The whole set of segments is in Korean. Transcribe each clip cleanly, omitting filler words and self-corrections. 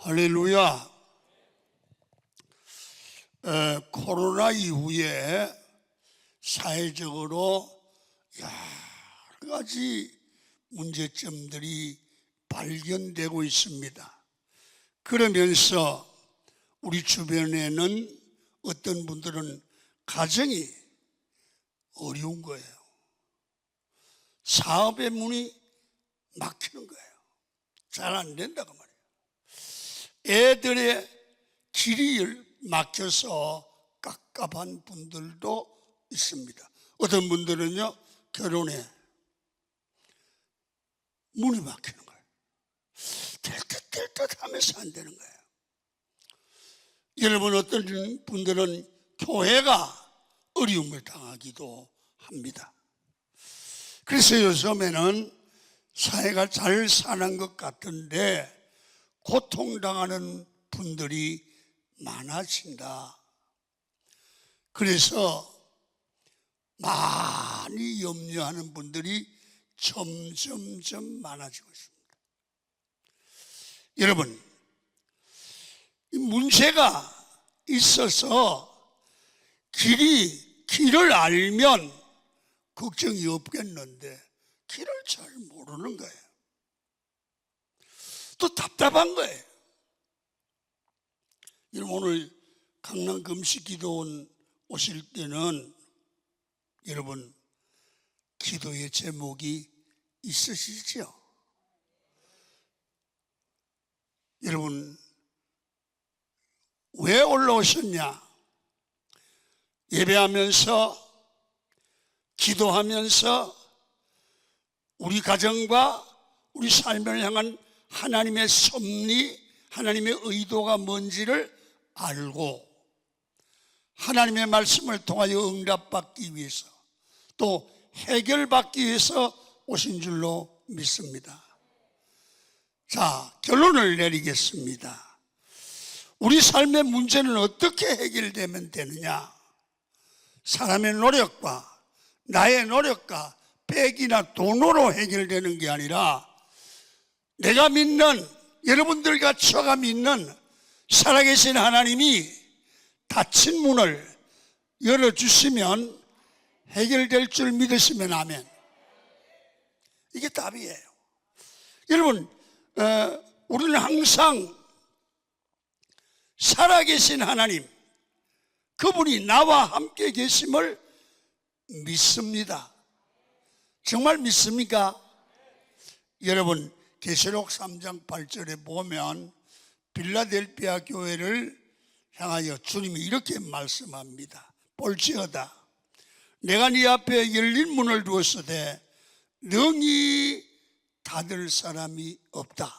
할렐루야. 코로나 이후에 사회적으로 여러 가지 문제점들이 발견되고 있습니다. 그러면서 우리 주변에는 어떤 분들은 가정이 어려운 거예요. 사업의 문이 막히는 거예요. 잘 안 된다고 말이에요. 애들의 길이 막혀서 깝깝한 분들도 있습니다. 어떤 분들은요, 결혼에 문이 막히는 거예요. 될 듯 하면서 안 되는 거예요. 여러분, 어떤 분들은 교회가 어려움을 당하기도 합니다. 그래서 요즘에는 사회가 잘 사는 것 같은데 고통당하는 분들이 많아진다. 그래서 많이 염려하는 분들이 점점 많아지고 있습니다. 여러분, 이 문제가 있어서 길을 알면 걱정이 없겠는데 길을 잘 모르는 거예요. 또 답답한 거예요. 여러분, 오늘 강남 금식기도원 오실 때는 여러분 기도의 제목이 있으시죠? 여러분, 왜 올라오셨냐? 예배하면서 기도하면서 우리 가정과 우리 삶을 향한 하나님의 섭리, 하나님의 의도가 뭔지를 알고 하나님의 말씀을 통하여 응답받기 위해서 또 해결받기 위해서 오신 줄로 믿습니다. 자, 결론을 내리겠습니다. 우리 삶의 문제는 어떻게 해결되면 되느냐? 사람의 노력과 나의 노력과 백이나 돈으로 해결되는 게 아니라 내가 믿는, 여러분들과 저가 믿는 살아계신 하나님이 닫힌 문을 열어주시면 해결될 줄 믿으시면 아멘. 이게 답이에요. 여러분, 우리는 항상 살아계신 하나님, 그분이 나와 함께 계심을 믿습니다. 정말 믿습니까? 여러분, 계시록 3장 8절에 보면 빌라델피아 교회를 향하여 주님이 이렇게 말씀합니다. 볼지어다 내가 네 앞에 열린 문을 두었으되 능히 닫을 사람이 없다.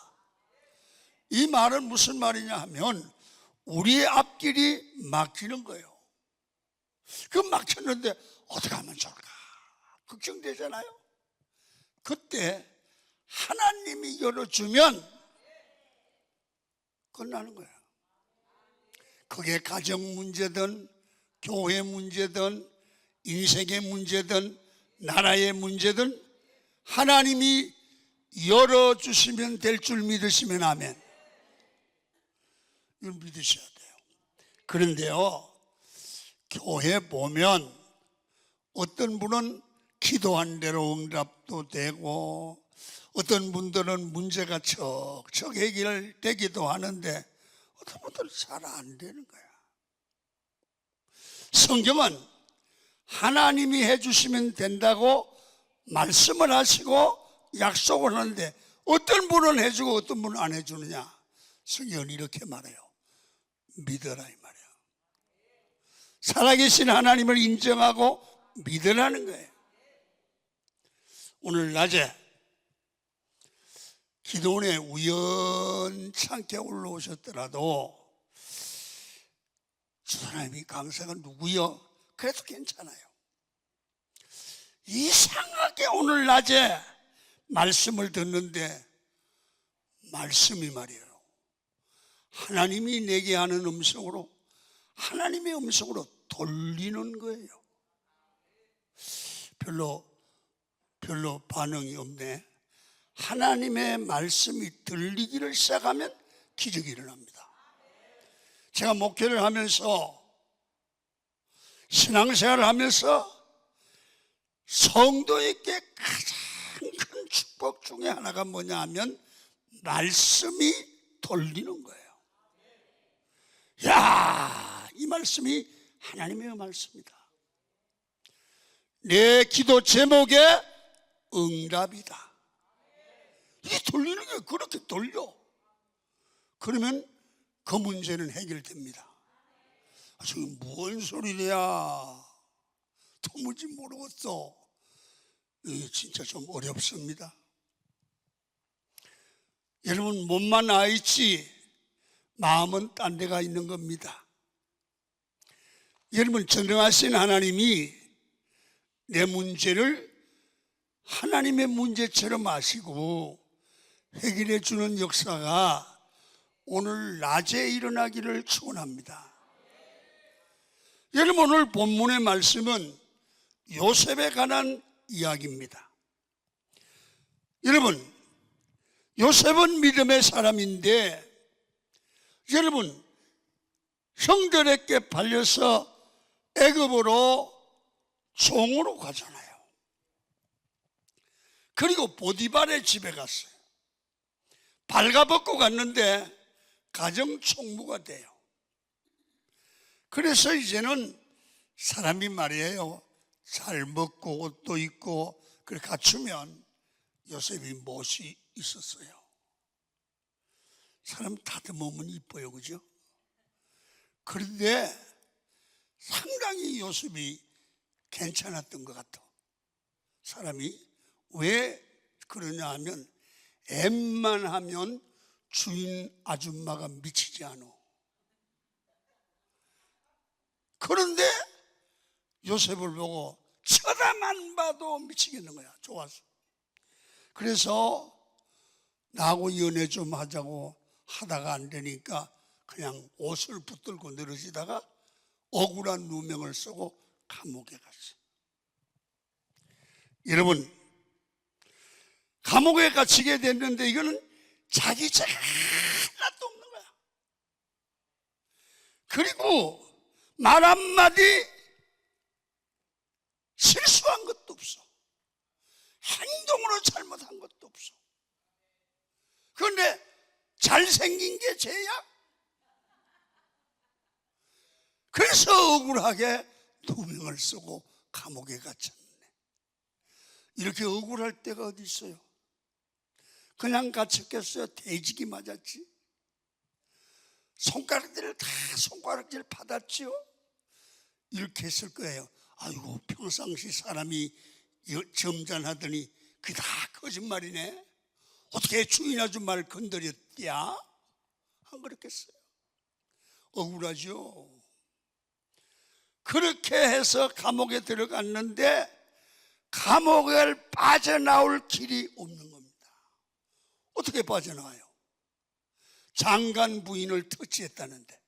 이 말은 무슨 말이냐 하면 우리의 앞길이 막히는 거예요. 그 막혔는데 어떻게 하면 좋을까 걱정되잖아요. 그때 하나님이 열어주면 끝나는 거예요. 그게 가정 문제든 교회 문제든 인생의 문제든 나라의 문제든 하나님이 열어주시면 될 줄 믿으시면 아멘. 이걸 믿으셔야 돼요. 그런데요, 교회 보면 어떤 분은 기도한 대로 응답도 되고 어떤 분들은 문제가 척척 해결되기도 하는데 어떤 분들은 잘 안 되는 거야. 성경은 하나님이 해주시면 된다고 말씀을 하시고 약속을 하는데 어떤 분은 해주고 어떤 분은 안 해주느냐? 성경은 이렇게 말해요. 믿어라 이 말이에요. 살아계신 하나님을 인정하고 믿으라는 거예요. 오늘 낮에 기도원에 우연찮게 올라오셨더라도 주사님이 강사가 누구요? 그래도 괜찮아요. 이상하게 오늘 낮에 말씀을 듣는데 말씀이 말이에요, 하나님이 내게 하는 음성으로 하나님의 음성으로 돌리는 거예요. 별로 반응이 없네. 하나님의 말씀이 들리기를 시작하면 기적이 일어납니다. 제가 목회를 하면서, 신앙생활을 하면서 성도에게 가장 큰 축복 중에 하나가 뭐냐 하면 말씀이 돌리는 거예요. 야, 이 말씀이 하나님의 말씀이다. 내 기도 제목에 응답이다. 이게 돌리는 게 그렇게 돌려. 그러면 그 문제는 해결됩니다. 지금 뭔 소리냐, 도무지 모르겠어. 이게 진짜 좀 어렵습니다. 여러분, 몸만 나 있지 마음은 딴 데가 있는 겁니다. 여러분, 전능하신 하나님이 내 문제를 하나님의 문제처럼 아시고 해결해 주는 역사가 오늘 낮에 일어나기를 축원합니다. 여러분, 오늘 본문의 말씀은 요셉에 관한 이야기입니다. 여러분, 요셉은 믿음의 사람인데, 여러분, 형들에게 팔려서 애굽으로 종으로 가잖아요. 그리고 보디발의 집에 갔어요. 발가벗고 갔는데 가정총무가 돼요. 그래서 이제는 사람이 말이에요, 잘 먹고 옷도 입고 그래 갖추면 요셉이 멋이 있었어요. 사람 다듬으면 이뻐요, 그죠? 그런데 상당히 요셉이 괜찮았던 것 같아. 사람이 왜 그러냐 하면 엠만 하면 주인 아줌마가 미치지 않아. 그런데 요셉을 보고 쳐다만 봐도 미치겠는 거야. 좋아서. 그래서 나하고 연애 좀 하자고 하다가 안 되니까 그냥 옷을 붙들고 늘어지다가 억울한 누명을 쓰고 감옥에 갔어요. 여러분, 감옥에 갇히게 됐는데 이거는 자기 죄가 하나도 없는 거야. 그리고 말 한마디 실수한 것도 없어. 행동으로 잘못한 것도 없어. 그런데 잘생긴 게 죄야? 그래서 억울하게 누명을 쓰고 감옥에 갇혔네. 이렇게 억울할 때가 어디 있어요? 그냥 갇혔겠어요? 돼지기 맞았지? 손가락질 받았죠? 이렇게 했을 거예요. 아이고, 평상시 사람이 점잖하더니 그게 다 거짓말이네. 어떻게 주인 아줌마를 건드렸냐? 안 그랬겠어요? 억울하죠. 그렇게 해서 감옥에 들어갔는데 감옥을 빠져나올 길이 없는 겁니다. 어떻게 빠져나와요? 장관 부인을 터치했다는데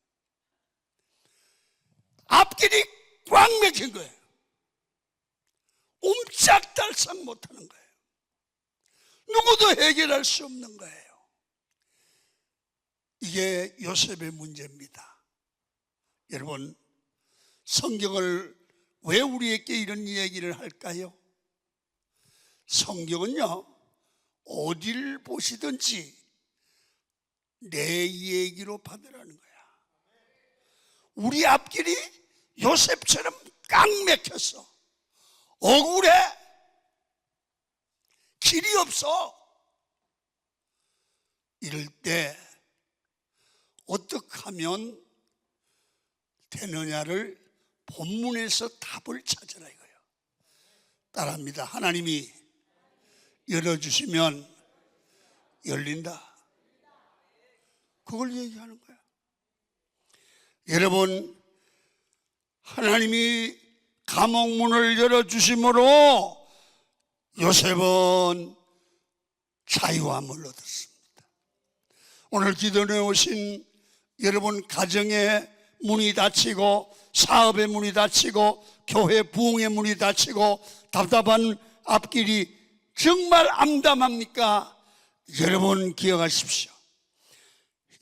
앞길이 꽉 막힌 거예요. 옴짝달싹 못하는 거예요. 누구도 해결할 수 없는 거예요. 이게 요셉의 문제입니다. 여러분, 성경을 왜 우리에게 이런 얘기를 할까요? 성경은요, 어딜 보시든지 내 얘기로 받으라는 거야. 우리 앞길이 요셉처럼 꽉 막혔어. 억울해. 길이 없어. 이럴 때 어떻게 하면 되느냐를 본문에서 답을 찾으라 이거예요. 따라합니다. 하나님이 열어주시면 열린다. 그걸 얘기하는 거야. 여러분, 하나님이 감옥문을 열어주심으로 요셉은 자유함을 얻었습니다. 오늘 기도해 오신 여러분 가정의 문이 닫히고 사업의 문이 닫히고 교회 부흥의 문이 닫히고 답답한 앞길이 정말 암담합니까? 여러분 기억하십시오.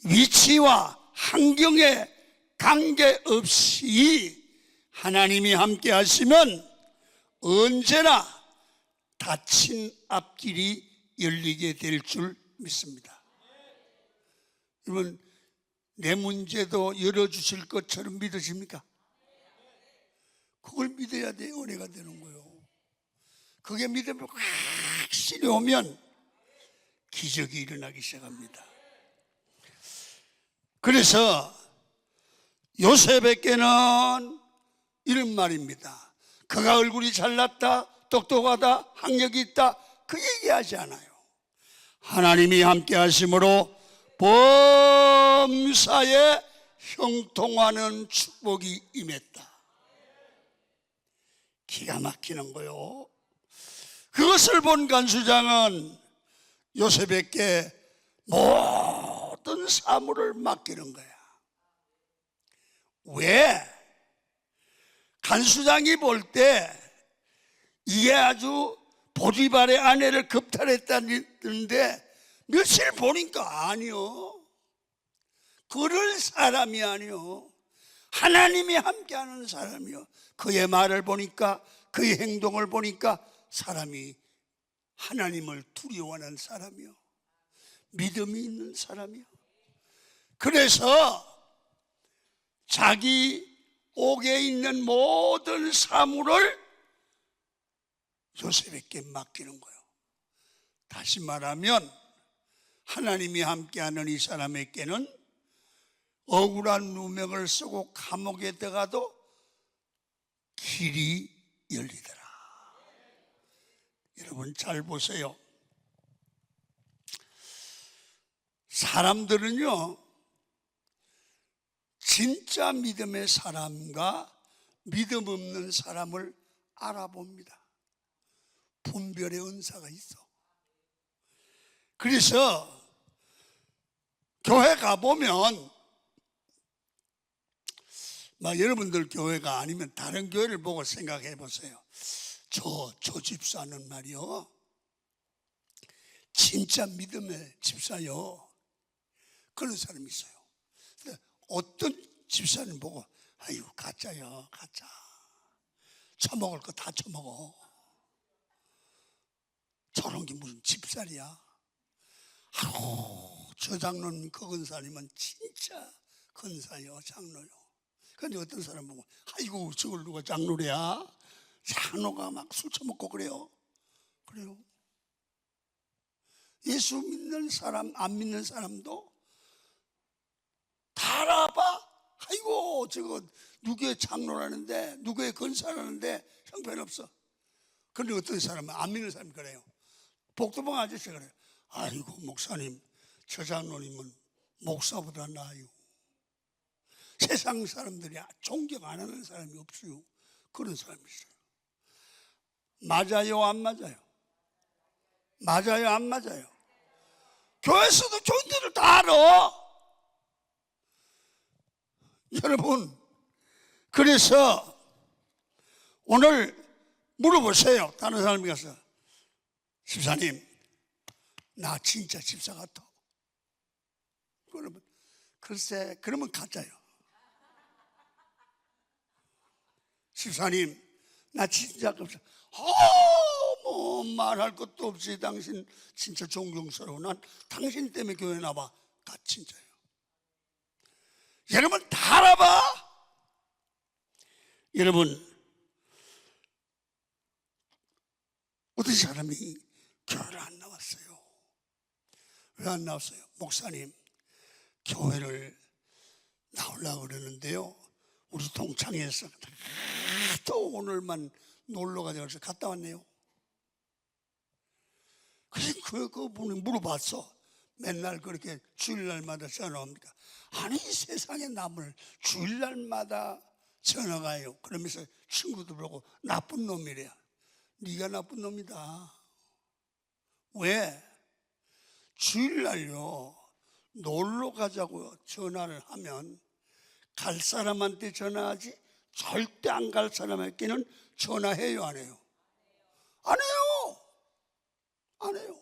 위치와 환경에 관계없이 하나님이 함께 하시면 언제나 닫힌 앞길이 열리게 될 줄 믿습니다. 여러분, 내 문제도 열어주실 것처럼 믿으십니까? 그걸 믿어야 돼 은혜가 되는 거예요. 그게 믿음이 확실히 오면 기적이 일어나기 시작합니다. 그래서 요셉에게는 이런 말입니다. 그가 얼굴이 잘났다, 똑똑하다, 학력이 있다, 그 얘기하지 않아요. 하나님이 함께 하심으로 범사에 형통하는 축복이 임했다. 기가 막히는 거요. 그것을 본 간수장은 요셉에게 모든 사물을 맡기는 거야. 왜? 간수장이 볼 때 이게 아주 보디발의 아내를 겁탈했다는데 며칠 보니까 아니요, 그럴 사람이 아니요, 하나님이 함께하는 사람이요. 그의 말을 보니까, 그의 행동을 보니까 사람이 하나님을 두려워하는 사람이요, 믿음이 있는 사람이요. 그래서 자기 옥에 있는 모든 사물을 요셉에게 맡기는 거예요. 다시 말하면 하나님이 함께하는 이 사람에게는 억울한 누명을 쓰고 감옥에 들어가도 길이 열리더라. 여러분 잘 보세요. 사람들은요, 진짜 믿음의 사람과 믿음 없는 사람을 알아봅니다. 분별의 은사가 있어. 그래서 교회 가보면, 여러분들 교회가 아니면 다른 교회를 보고 생각해 보세요. 저 집사는 말이요, 진짜 믿음의 집사요, 그런 사람이 있어요. 근데 어떤 집사는 보고, 아유 가짜요, 가짜. 처먹을 거 다 처먹어. 저런 게 무슨 집살이야. 아유, 저 장로님 그 근사님은 진짜 근사요, 장로요. 근데 어떤 사람 보고, 아이고 저걸 누가 장로래야. 장로가 막 술 처먹고 그래요. 그래요. 예수 믿는 사람, 안 믿는 사람도 다 알아봐. 아이고 저거 누구의 장로라는데, 누구의 근사라는데 형편없어. 그런데 어떤 사람은, 안 믿는 사람이 그래요. 복도방 아저씨가 그래요. 아이고 목사님, 저 장로님은 목사보다 나아요. 세상 사람들이 존경 안 하는 사람이 없어요. 그런 사람이 있어요. 맞아요, 안 맞아요? 맞아요, 안 맞아요? 교회에서도 교인들을 다 알아. 여러분, 그래서 오늘 물어보세요. 다른 사람이 가서, 집사님 나 진짜 집사 같아? 그러면 글쎄, 그러면 가짜요. 집사님 나 진짜 없어. 뭐 말할 것도 없이 당신 진짜 존경스러워. 난 당신 때문에 교회 나와. 다 진짜예요. 여러분 다 알아봐. 여러분, 어떤 사람이 교회를 안 나왔어요. 왜 안 나왔어요? 목사님, 교회를 나오려고 그러는데요, 우리 동창회에서 또 오늘만 놀러 가자고 갔다 왔네요. 그래서 그분이 물어봤어. 맨날 그렇게 주일날마다 전화 옵니까? 아니 세상에 남을 주일날마다 전화가 와요. 그러면서 친구들 보고 나쁜 놈이래요. 네가 나쁜 놈이다. 왜? 주일날요 놀러 가자고 전화를 하면 갈 사람한테 전화하지 절대 안 갈 사람에게는 전화해요, 안 해요? 안 해요. 안 해요.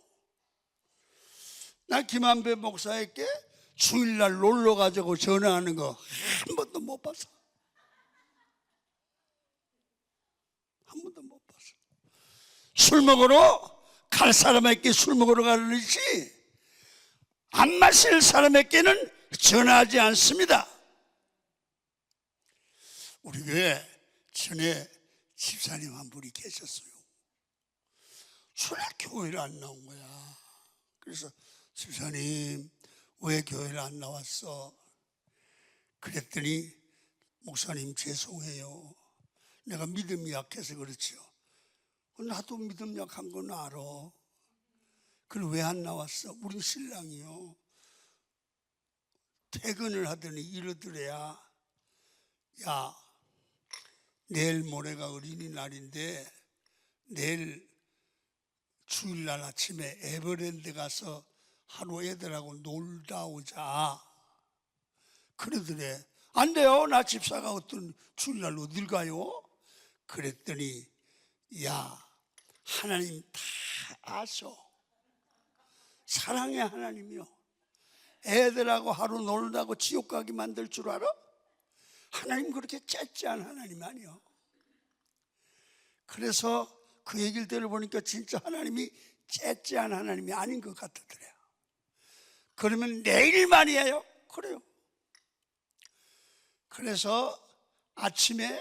나 김한배 목사에게 주일날 놀러 가자고 전화하는 거 한 번도 못 봤어. 한 번도 못 봤어. 술 먹으러 갈 사람에게 술 먹으러 가르지 안 마실 사람에게는 전화하지 않습니다. 우리 교회 전에 집사님 한 분이 계셨어요. 전혀 교회를 안 나온 거야. 그래서 집사님 왜 교회를 안 나왔어? 그랬더니 목사님 죄송해요. 내가 믿음이 약해서 그렇지요. 나도 믿음 약한 건 알아. 그럼 왜 안 나왔어? 우리 신랑이요. 퇴근을 하더니 이러더래야. 야, 내일 모레가 어린이날인데 내일 주일날 아침에 에버랜드 가서 하루 애들하고 놀다 오자. 그러더래. 안 돼요. 나 집사가 어떤 주일날 어딜 가요? 그랬더니 야, 하나님 다 아셔. 사랑의 하나님이요. 애들하고 하루 놀다고 지옥 가게 만들 줄 알아? 하나님 그렇게 째째한 하나님 아니요. 그래서 그 얘기를 들어보니까 진짜 하나님이 째째한 하나님이 아닌 것 같더래요. 그러면 내일만이에요? 그래요. 그래서 아침에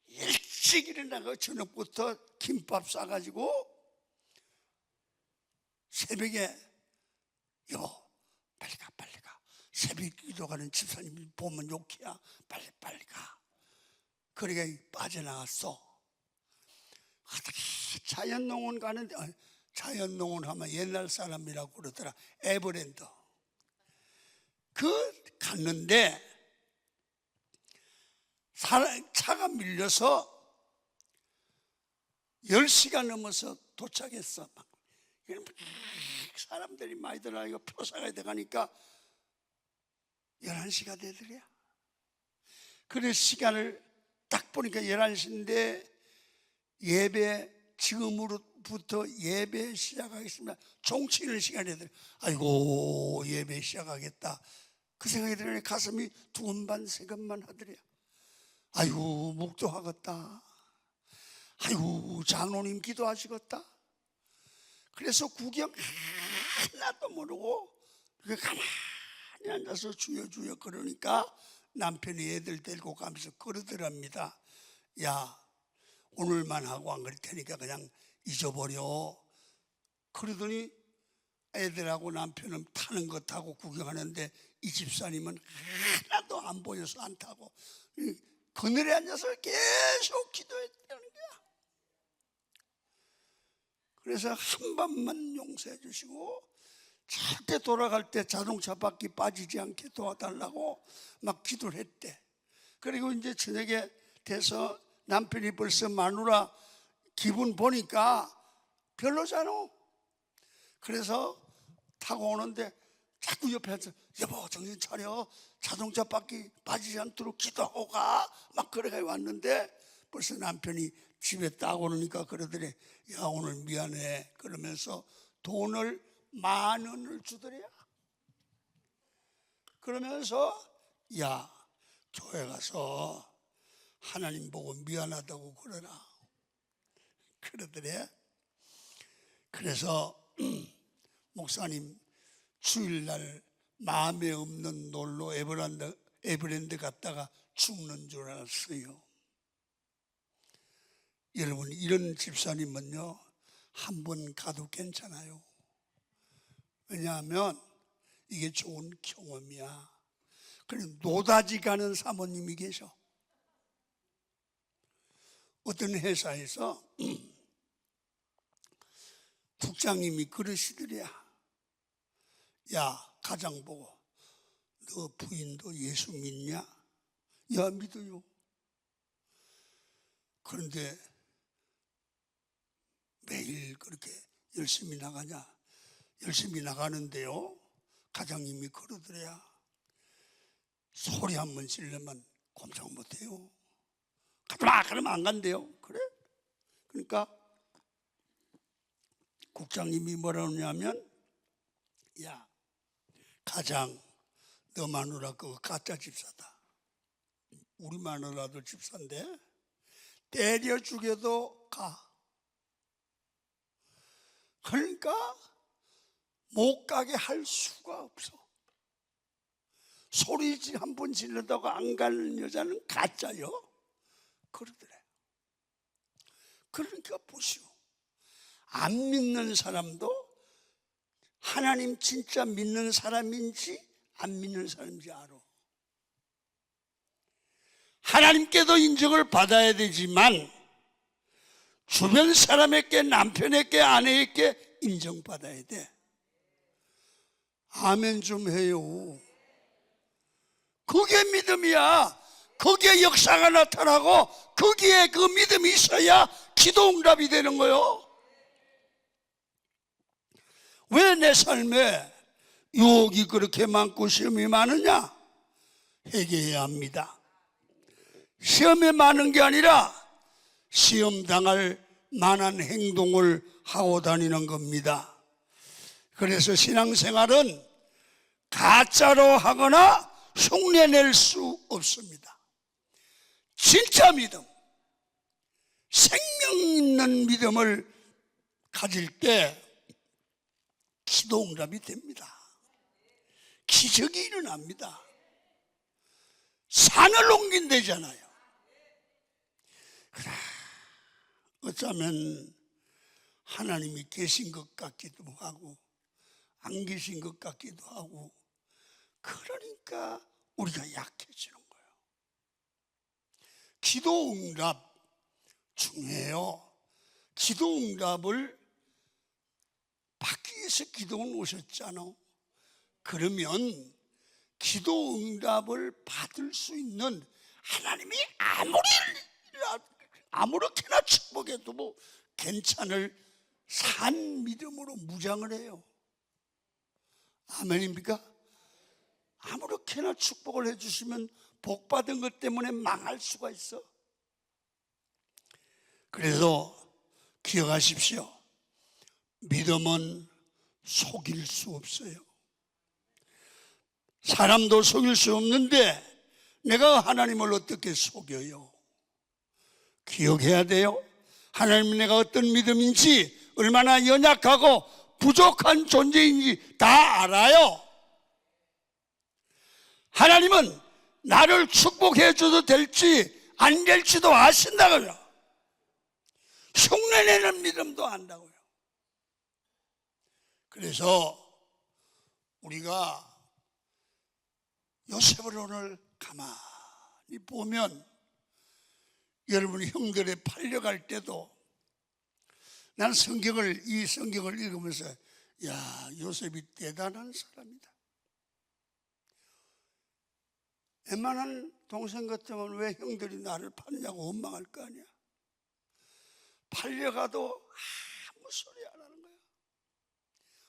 일찍 일어나고 저녁부터 김밥 싸가지고 새벽에 여보 빨리 가 빨리 가. 새벽 기도 가는 집사님이 보면 욕해야 빨리 가. 그러니까 빠져나갔어. 자연농원 가는데 자연농원 하면 옛날 사람이라고 그러더라. 에버랜드 갔는데 차가 밀려서 10시간 넘어서 도착했어. 사람들이 많이 들어가 이거 표 사가야 돼 가니까 11시가 되더래. 그래 시간을 딱 보니까 11시인데 예배 지금으로부터 예배 시작하겠습니다. 종치는 시간이 되더래. 아이고 예배 시작하겠다. 그 생각이 들으니 가슴이 두근반 세근만 하더래. 아이고 목도하겠다. 아이고 장로님 기도하시겠다. 그래서 구경 하나도 모르고 가만히 앉아서 주여 주여 그러니까 남편이 애들 데리고 가면서 그러더랍니다. 야 오늘만 하고 안 그럴 테니까 그냥 잊어버려. 그러더니 애들하고 남편은 타는 거 타고 구경하는데 이 집사님은 하나도 안 보여서 안 타고 그늘에 앉아서 계속 기도했다는 거야. 그래서 한 번만 용서해 주시고 절대 돌아갈 때 자동차 바퀴 빠지지 않게 도와달라고 막 기도를 했대. 그리고 이제 저녁에 돼서 남편이 벌써 마누라 기분 보니까 별로잖아. 그래서 타고 오는데 자꾸 옆에 앉아서 여보 정신 차려. 자동차 바퀴 빠지지 않도록 기도하고 가. 막 그래가 왔는데 벌써 남편이 집에 딱 오니까 그러더래. 야 오늘 미안해. 그러면서 돈을 10,000원을 주더래요. 그러면서 야 교회 가서 하나님 보고 미안하다고 그러라. 그러더래. 그래서 목사님 주일날 마음에 없는 놀러 에버랜드 갔다가 죽는 줄 알았어요. 여러분 이런 집사님은요 한 번 가도 괜찮아요. 왜냐하면 이게 좋은 경험이야. 그리고 노다지 가는 사모님이 계셔. 어떤 회사에서 국장님이 그러시더래야. 야 가장 보고 너 부인도 예수 믿냐? 야 믿어요. 그런데 매일 그렇게 열심히 나가냐? 열심히 나가는데요 가장님이 그러더래야. 소리 한 번 지르면 꼼짝 못해요. 가지마 그러면 안 간대요. 그래? 그러니까 국장님이 뭐라 그러냐면 야 가장 너 마누라 그거 가짜 집사다. 우리 마누라도 집사인데 때려 죽여도 가. 그러니까 못 가게 할 수가 없어. 소리 한 번 지르다가 안 가는 여자는 가짜요 그러더래. 그러니까 보시오, 안 믿는 사람도 하나님 진짜 믿는 사람인지 안 믿는 사람인지 알아. 하나님께도 인정을 받아야 되지만 주변 사람에게, 남편에게, 아내에게 인정받아야 돼. 아멘 좀 해요. 그게 믿음이야. 거기에 역사가 나타나고 거기에 그 믿음이 있어야 기도 응답이 되는 거요. 왜 내 삶에 유혹이 그렇게 많고 시험이 많으냐? 회개해야 합니다. 시험이 많은 게 아니라 시험 당할 만한 행동을 하고 다니는 겁니다. 그래서 신앙생활은 가짜로 하거나 흉내낼 수 없습니다. 진짜 믿음, 생명 있는 믿음을 가질 때 기도 응답이 됩니다. 기적이 일어납니다. 산을 옮긴다잖아요. 그래, 어쩌면 하나님이 계신 것 같기도 하고 안 계신 것 같기도 하고, 그러니까 우리가 약해지는 거예요. 기도 응답 중요해요. 기도 응답을 받기 위해서 기도원 오셨잖아. 그러면 기도 응답을 받을 수 있는 하나님이 아무렇게나 축복해도 뭐 괜찮을 산 믿음으로 무장을 해요. 아멘입니까? 아무렇게나 축복을 해주시면 복 받은 것 때문에 망할 수가 있어. 그래서 기억하십시오. 믿음은 속일 수 없어요. 사람도 속일 수 없는데 내가 하나님을 어떻게 속여요? 기억해야 돼요. 하나님은 내가 어떤 믿음인지, 얼마나 연약하고 부족한 존재인지 다 알아요. 하나님은 나를 축복해 줘도 될지 안 될지도 아신다고요. 흉내내는 믿음도 안다고요. 그래서 우리가 요셉을 오늘 가만히 보면, 여러분이 형들에 팔려갈 때도 난 이 성경을 읽으면서 야, 요셉이 대단한 사람이다. 웬만한 동생 같으면 왜 형들이 나를 팔냐고 원망할 거 아니야. 팔려가도 아무 소리 안 하는 거야.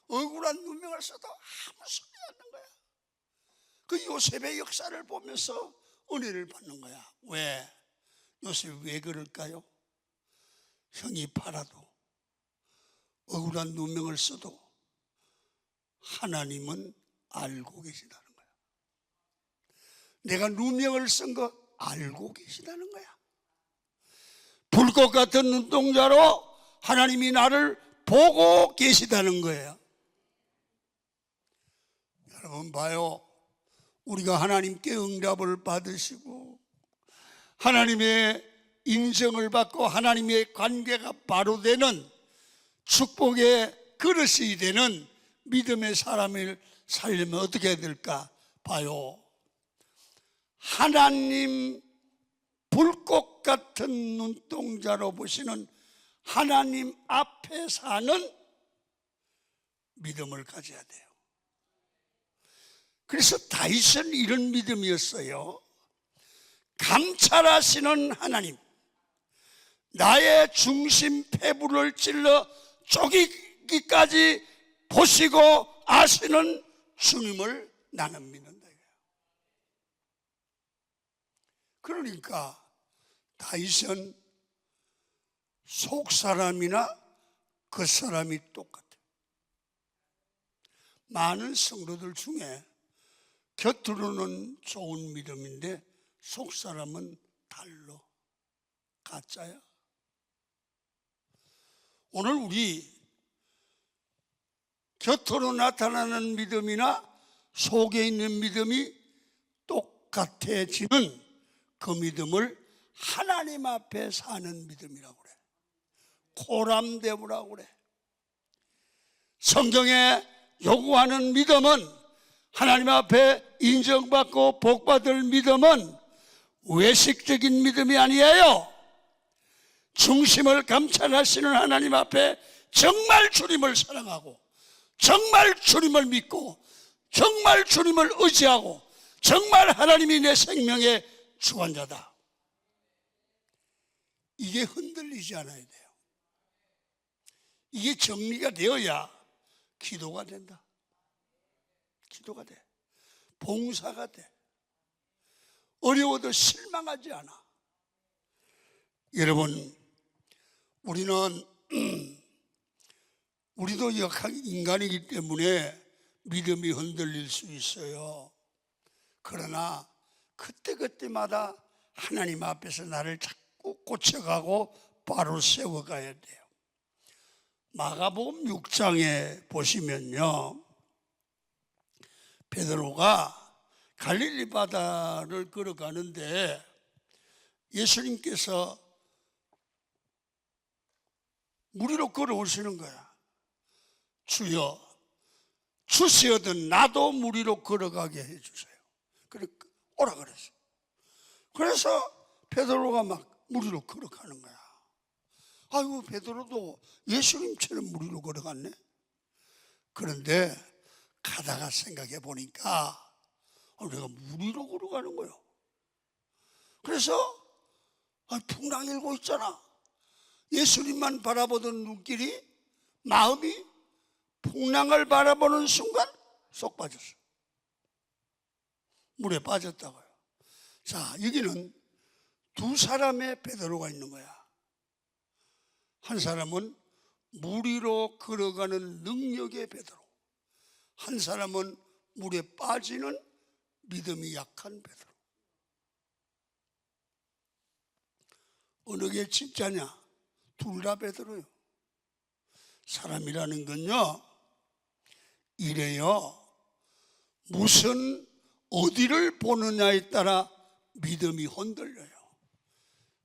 억울한 누명을 써도 아무 소리 안 하는 거야. 그 요셉의 역사를 보면서 은혜를 받는 거야. 왜? 요셉이 왜 그럴까요? 형이 팔아도 억울한 누명을 써도 하나님은 알고 계시다는 거야. 내가 누명을 쓴 거 알고 계시다는 거야. 불꽃 같은 눈동자로 하나님이 나를 보고 계시다는 거예요. 여러분 봐요. 우리가 하나님께 응답을 받으시고 하나님의 인정을 받고 하나님의 관계가 바로 되는 축복의 그릇이 되는 믿음의 사람을 살려면 어떻게 해야 될까? 봐요. 하나님 불꽃 같은 눈동자로 보시는 하나님 앞에 사는 믿음을 가져야 돼요. 그래서 다윗은 이런 믿음이었어요. 감찰하시는 하나님, 나의 중심 폐부를 찔러 쪼개기까지 보시고 아시는 주님을 나는 믿는다. 그러니까 다윗은 속 사람이나 그 사람이 똑같아. 많은 성도들 중에 겉으로는 좋은 믿음인데 속 사람은 달로 가짜야. 오늘 우리 겉으로 나타나는 믿음이나 속에 있는 믿음이 똑같아지는 그 믿음을 하나님 앞에 사는 믿음이라고 그래. 코람데브라고 그래. 성경에 요구하는 믿음은, 하나님 앞에 인정받고 복받을 믿음은 외식적인 믿음이 아니에요. 중심을 감찰하시는 하나님 앞에 정말 주님을 사랑하고, 정말 주님을 믿고, 정말 주님을 의지하고, 정말 하나님이 내 생명의 주관자다, 이게 흔들리지 않아야 돼요. 이게 정리가 되어야 기도가 된다. 기도가 돼. 봉사가 돼. 어려워도 실망하지 않아. 여러분, 우리도 역한 인간이기 때문에 믿음이 흔들릴 수 있어요. 그러나 그때그때마다 하나님 앞에서 나를 자꾸 고쳐가고 바로 세워가야 돼요. 마가복음 6장에 보시면요, 베드로가 갈릴리 바다를 걸어가는데 예수님께서 물 위로 걸어오시는 거야. 주여, 주시어든 나도 물 위로 걸어가게 해주세요. 그래 오라 그랬어. 그래서 베드로가 막 물 위로 걸어가는 거야. 아이고, 베드로도 예수님처럼 물 위로 걸어갔네. 그런데 가다가 생각해 보니까 내가 물 위로 걸어가는 거예요. 그래서 풍랑 일고 있잖아. 예수님만 바라보던 눈길이, 마음이 풍랑을 바라보는 순간 쏙 빠졌어. 물에 빠졌다고요. 자, 여기는 두 사람의 베드로가 있는 거야. 한 사람은 물 위로 걸어가는 능력의 베드로, 한 사람은 물에 빠지는 믿음이 약한 베드로. 어느 게 진짜냐? 둘 다 베드로요. 사람이라는 건요, 이래요. 무슨 어디를 보느냐에 따라 믿음이 흔들려요.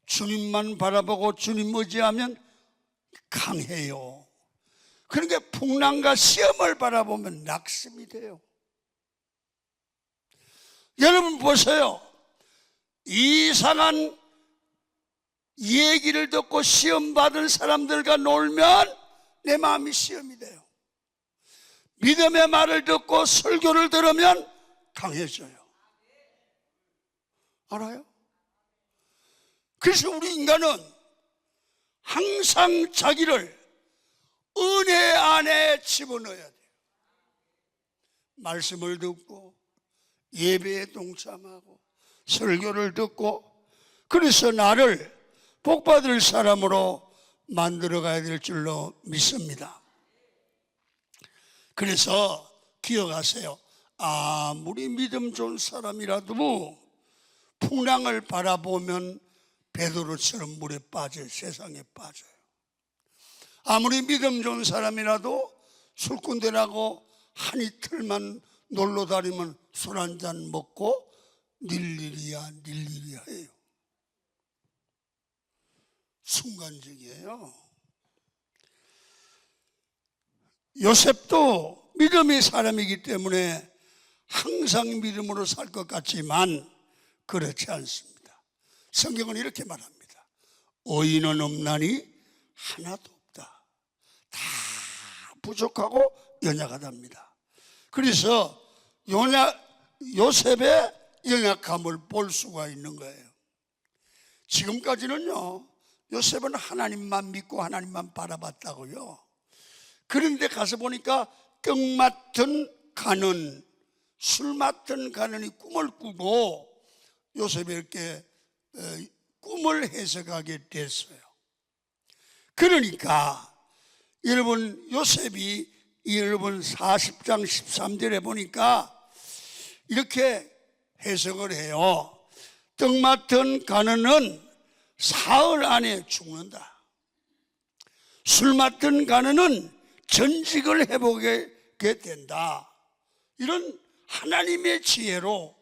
주님만 바라보고 주님 의지하면 강해요. 그러니까 풍랑과 시험을 바라보면 낙심이 돼요. 여러분 보세요. 이상한 얘기를 듣고 시험 받은 사람들과 놀면 내 마음이 시험이 돼요. 믿음의 말을 듣고 설교를 들으면 강해져요. 알아요? 그래서 우리 인간은 항상 자기를 은혜 안에 집어넣어야 돼요. 말씀을 듣고 예배에 동참하고 설교를 듣고, 그래서 나를 복받을 사람으로 만들어 가야 될 줄로 믿습니다. 그래서 기억하세요. 아무리 믿음 좋은 사람이라도 풍랑을 바라보면 베드로처럼 물에 빠져요. 세상에 빠져요. 아무리 믿음 좋은 사람이라도 술꾼들하고 한 이틀만 놀러 다니면 술 한잔 먹고 닐일이야 해요. 순간적이에요. 요셉도 믿음의 사람이기 때문에 항상 믿음으로 살 것 같지만 그렇지 않습니다. 성경은 이렇게 말합니다. 의인은 없나니 하나도 없다. 다 부족하고 연약하답니다. 그래서 요셉의 연약함을 볼 수가 있는 거예요. 지금까지는요, 요셉은 하나님만 믿고 하나님만 바라봤다고요. 그런데 가서 보니까 떡 맡은 가는, 술 맡은 가는이 꿈을 꾸고 요셉이 이렇게 꿈을 해석하게 됐어요. 그러니까 여러분, 요셉이 이 여러분 40장 13절에 보니까 이렇게 해석을 해요. 떡 맡은 가느는 사흘 안에 죽는다. 술 맡은 가느는 전직을 해보게 된다. 이런 하나님의 지혜로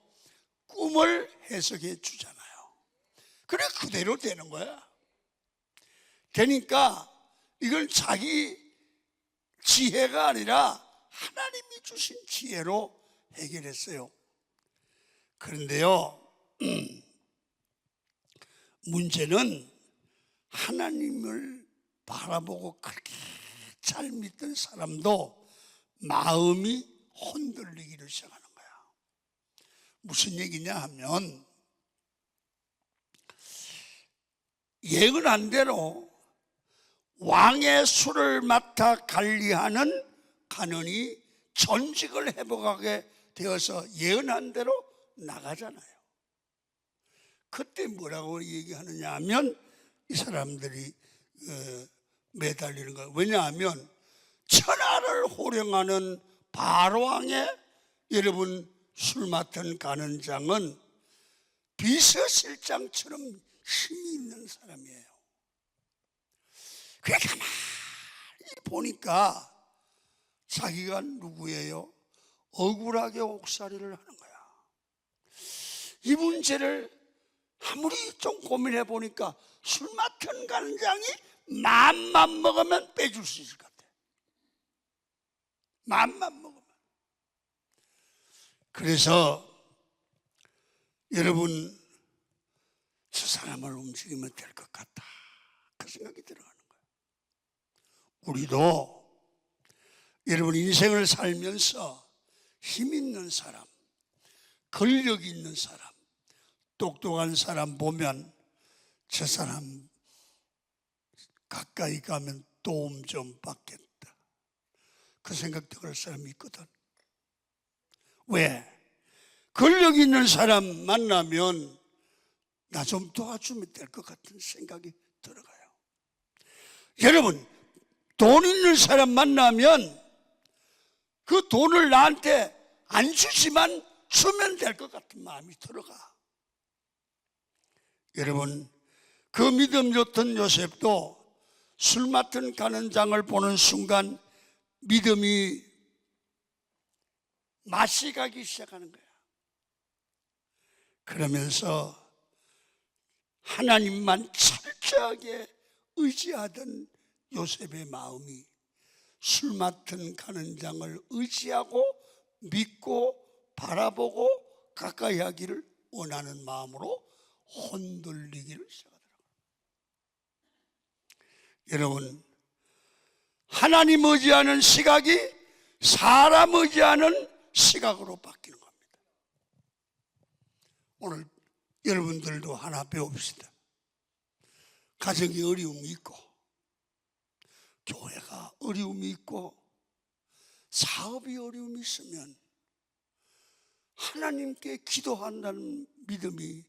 꿈을 해석해 주잖아요. 그래 그대로 되는 거야. 되니까 이건 자기 지혜가 아니라 하나님이 주신 지혜로 해결했어요. 그런데요, 문제는 하나님을 바라보고 그렇게 잘 믿던 사람도 마음이 흔들리기를 시작하는 거야. 무슨 얘기냐 하면 예언한 대로 왕의 술을 맡아 관리하는 간원이 전직을 회복하게 되어서 예언한 대로 나가잖아요. 그때 뭐라고 얘기하느냐 하면 이 사람들이 매달리는 거예요. 왜냐하면 천하를 호령하는 바로왕의 여러분 술 맡은 간원장은 비서실장처럼 힘이 있는 사람이에요. 그래 가만히 보니까 자기가 누구예요? 억울하게 옥살이를 하는 거야. 이 문제를 아무리 좀 고민해 보니까 술 맡은 간장이 마음만 먹으면 빼줄 수 있을 것 같아. 마음만 먹으면. 그래서 여러분 저 사람을 움직이면 될 것 같다 그 생각이 들어가는 거예요. 우리도 여러분 인생을 살면서 힘 있는 사람, 권력 있는 사람, 똑똑한 사람 보면 저 사람 가까이 가면 도움 좀 받겠다 그 생각 들을 사람이 있거든. 왜? 권력 있는 사람 만나면 나 좀 도와주면 될 것 같은 생각이 들어가요. 여러분 돈 있는 사람 만나면 그 돈을 나한테 안 주지만 주면 될 것 같은 마음이 들어가. 여러분 그 믿음 좋던 요셉도 술 맡은 간원장을 보는 순간 믿음이 맛이 가기 시작하는 거야. 그러면서 하나님만 철저하게 의지하던 요셉의 마음이 술 맡은 간원장을 의지하고 믿고 바라보고 가까이 하기를 원하는 마음으로 흔들리기를 시작하더라고요. 여러분 하나님 의지하는 시각이 사람 의지하는 시각으로 바뀌는 겁니다. 오늘 여러분들도 하나 배웁시다. 가정이 어려움이 있고 교회가 어려움이 있고 사업이 어려움이 있으면 하나님께 기도한다는 믿음이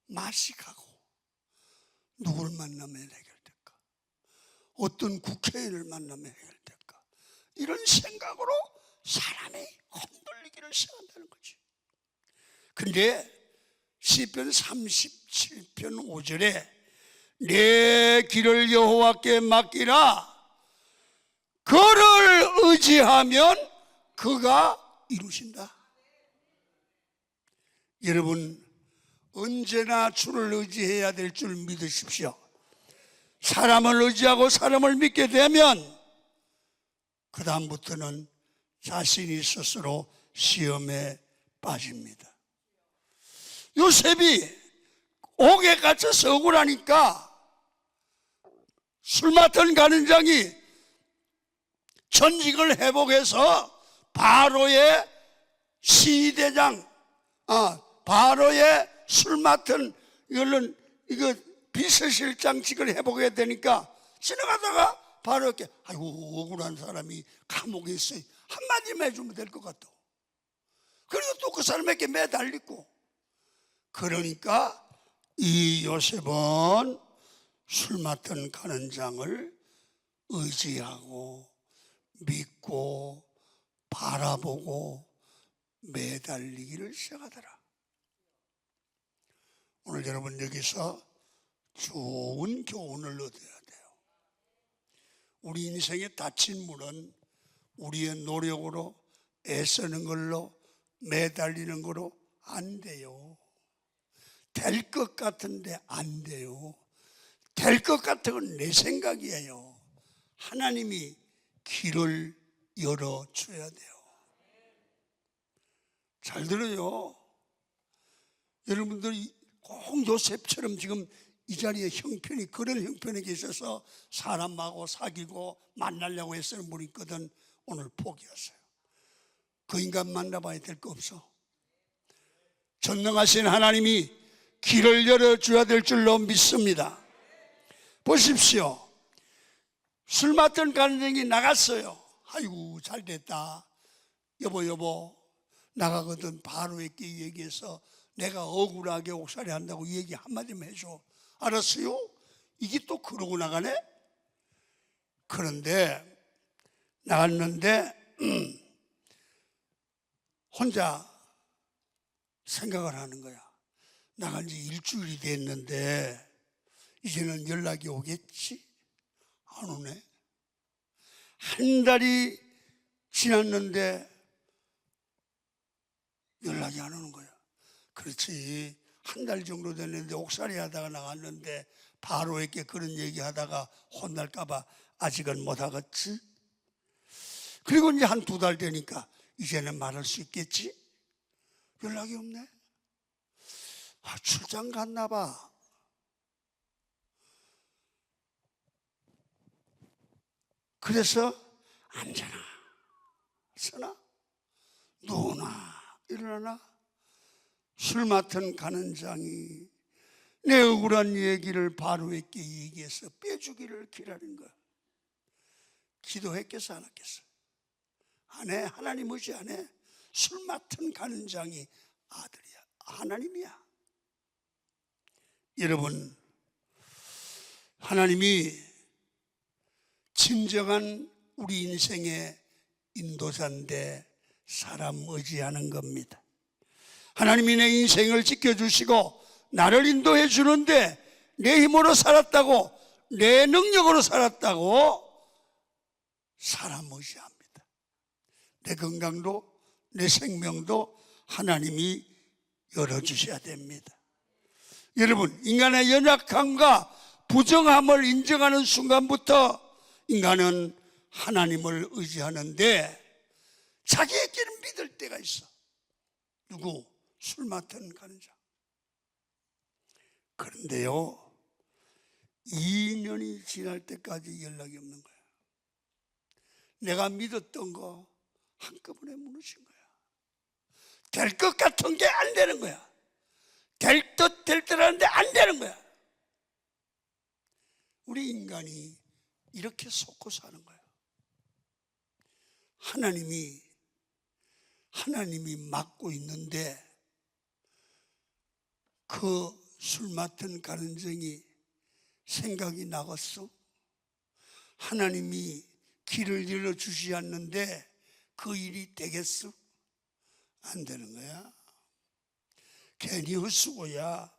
맛이 가고 누구를 만나면 해결될까? 어떤 국회의원을 만나면 해결될까? 이런 생각으로 사람이 흔들리기를 시작한다는 거지. 근데 시편 37편 5절에 내 길을 여호와께 맡기라 그를 의지하면 그가 이루신다. 여러분 언제나 주를 의지해야 될 줄 믿으십시오. 사람을 의지하고 사람을 믿게 되면 그 다음부터는 자신이 스스로 시험에 빠집니다. 요셉이 옥에 갇혀서 억울하니까 술 맡은 간원장이 전직을 회복해서 바로의 시대장, 바로의 술 맡은 이거 비서실장직을 해보게 되니까 지나가다가 바로 이렇게 아이고 억울한 사람이 감옥에 있어요 한마디만 해주면 될 것 같아. 그리고 또 그 사람에게 매달리고. 그러니까 이 요셉은 술 맡은 간원장을 의지하고 믿고 바라보고 매달리기를 시작하더라. 오늘 여러분 여기서 좋은 교훈을 얻어야 돼요. 우리 인생의 닫힌 문은 우리의 노력으로 애쓰는 걸로 매달리는 거로 안 돼요. 될 것 같은데 안 돼요. 될 것 같은 건 내 생각이에요. 하나님이 길을 열어줘야 돼요. 잘 들어요. 여러분들이 꼭 요셉처럼 지금 이 자리에 형편이, 그런 형편에 계셔서 사람하고 사귀고 만나려고 했었는 분이 있거든. 오늘 포기하세요. 그 인간 만나봐야 될 거 없어. 전능하신 하나님이 길을 열어줘야 될 줄로 믿습니다. 보십시오. 술 맡은 간증이 나갔어요. 아이고 잘됐다. 여보 나가거든. 바로에게 얘기해서 내가 억울하게 옥살이 한다고 얘기 한마디만 해줘. 알았어요? 이게 또 그러고 나가네? 그런데 나갔는데 혼자 생각을 하는 거야. 나간 지 일주일이 됐는데 이제는 연락이 오겠지? 안 오네. 한 달이 지났는데 연락이 안 오는 거야. 그렇지, 한 달 정도 됐는데 옥살이 하다가 나갔는데 바로에게 그런 얘기하다가 혼날까 봐 아직은 못 하겠지? 그리고 이제 한 2달 되니까 이제는 말할 수 있겠지? 연락이 없네. 출장 갔나 봐. 그래서 앉아나 서나 누우나 일어나나 술 맡은 간원장이 내 억울한 얘기를 바로에게 얘기해서 빼주기를 기다린 거야. 기도했겠어 안 했겠어? 안 해. 하나님 의지 안 해. 술 맡은 간원장이 아들이야. 하나님이야. 여러분, 하나님이 진정한 우리 인생의 인도자인데 사람 의지하는 겁니다. 하나님이 내 인생을 지켜주시고 나를 인도해 주는데 내 힘으로 살았다고, 내 능력으로 살았다고 사람 의지합니다. 내 건강도 내 생명도 하나님이 열어주셔야 됩니다. 여러분, 인간의 연약함과 부정함을 인정하는 순간부터 인간은 하나님을 의지하는데 자기에게는 믿을 때가 있어. 누구? 술 맡은 간원장. 그런데요, 2년이 지날 때까지 연락이 없는 거야. 내가 믿었던 거 한꺼번에 무너진 거야. 될 것 같은 게 안 되는 거야. 될 듯 하는데 안 되는 거야. 우리 인간이 이렇게 속고 사는 거야. 하나님이 맡고 있는데 그 술 맡은 간원장이 생각이 나겠어? 하나님이 길을 열어주지 않는데 그 일이 되겠어? 안 되는 거야. 괜히 헛수고야.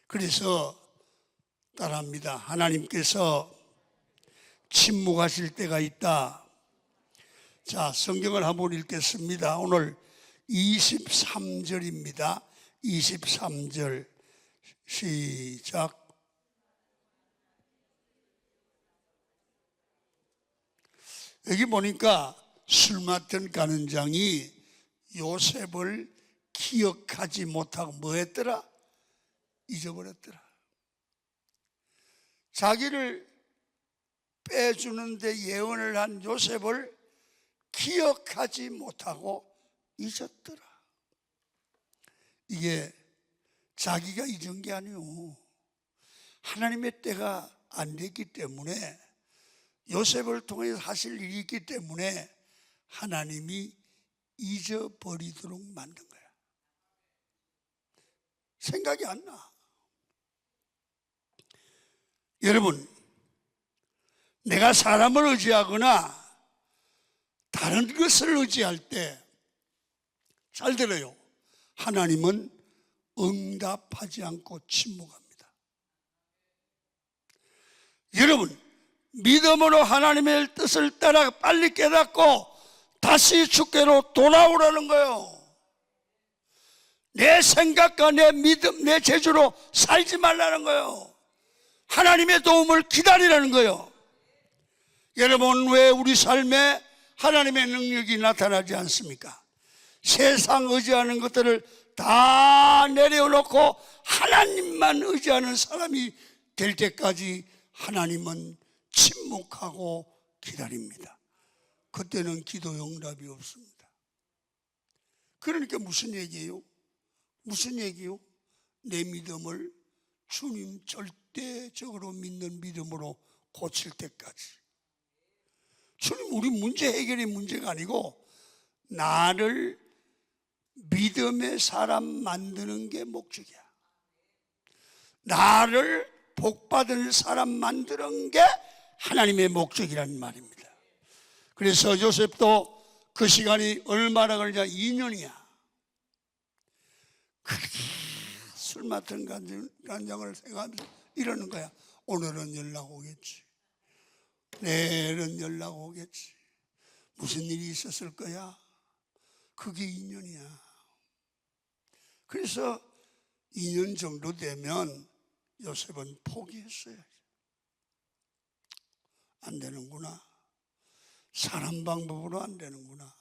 그래서 따라합니다. 하나님께서 침묵하실 때가 있다. 자, 성경을 한번 읽겠습니다. 오늘 23절입니다. 23절 시작. 여기 보니까 술 맡은 간원장이 요셉을 기억하지 못하고 뭐 했더라? 잊어버렸더라. 자기를 빼주는데 예언을 한 요셉을 기억하지 못하고 잊었더라. 이게 자기가 잊은 게 아니오. 하나님의 때가 안 됐기 때문에, 요셉을 통해서 하실 일이 있기 때문에 하나님이 잊어버리도록 만든 거야. 생각이 안 나. 여러분, 내가 사람을 의지하거나 다른 것을 의지할 때, 잘 들어요, 하나님은 응답하지 않고 침묵합니다. 여러분, 믿음으로 하나님의 뜻을 따라 빨리 깨닫고 다시 주께로 돌아오라는 거예요. 내 생각과 내 믿음, 내 재주로 살지 말라는 거예요. 하나님의 도움을 기다리라는 거예요. 여러분, 왜 우리 삶에 하나님의 능력이 나타나지 않습니까? 세상 의지하는 것들을 다 내려놓고 하나님만 의지하는 사람이 될 때까지 하나님은 침묵하고 기다립니다. 그때는 기도 응답이 없습니다. 그러니까 무슨 얘기예요? 무슨 얘기요? 내 믿음을 주님 절대적으로 믿는 믿음으로 고칠 때까지. 주님, 우리 문제 해결이 문제가 아니고 나를 믿음의 사람 만드는 게 목적이야. 나를 복받을 사람 만드는 게 하나님의 목적이라는 말입니다. 그래서 요셉도 그 시간이 얼마나 걸리냐? 2년이야. 술 맡은 간장을 생각하면서 이러는 거야. 오늘은 연락 오겠지, 내일은 연락 오겠지, 무슨 일이 있었을 거야. 그게 2년이야. 그래서 2년 정도 되면 요셉은 포기했어요. 안 되는구나. 사람 방법으로 안 되는구나.